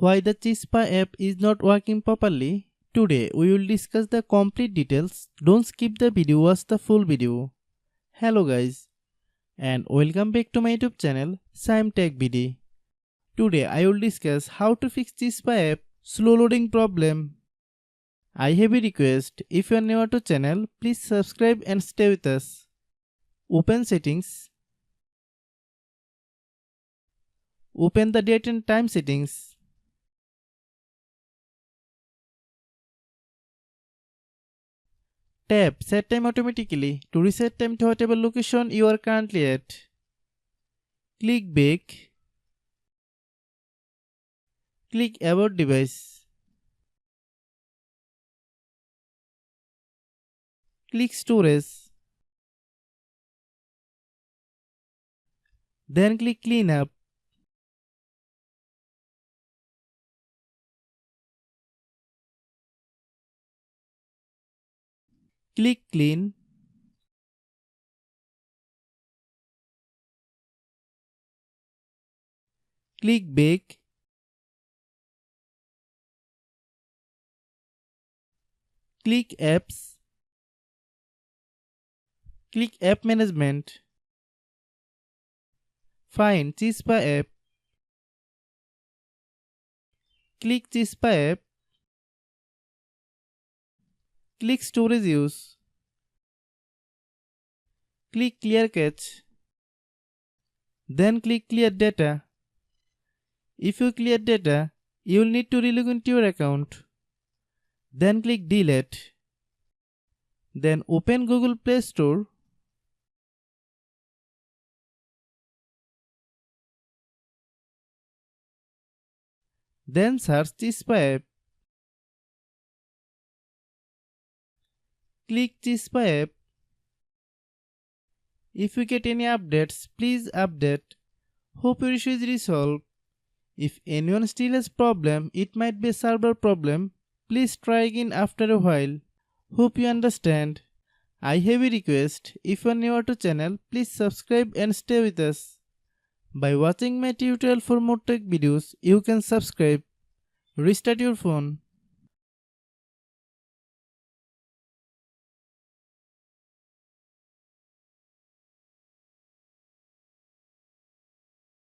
Why the Chispa app is not working properly? Today we will discuss the complete details. Don't skip the video, watch the full video. Hello guys and welcome back to my YouTube channel Shaem Tech BD. Today I will discuss how to fix Chispa app slow loading problem. I have a request, if you are new to channel, please subscribe and stay with us. Open settings. Open the date and time settings. Tap Set Time Automatically to reset time to whatever location you are currently at. Click Back. Click About Device. Click Storage. Then click Clean Up. Click Clean. Click Back. Click Apps. Click App Management. Find Chispa app. Click Chispa app. Click Storage Use. Click Clear Cache. Then click Clear Data. If you clear data, you will need to relog into your account. Then click Delete. Then open Google Play Store. Then search Chispa app. Click Chispa app. If you get any updates, please update. Hope your issue is resolved. If anyone still has problem, it might be a server problem. Please try again after a while. Hope you understand. I have a request. If you are new to channel, please subscribe and stay with us. By watching my tutorial for more tech videos, you can subscribe. Restart your phone.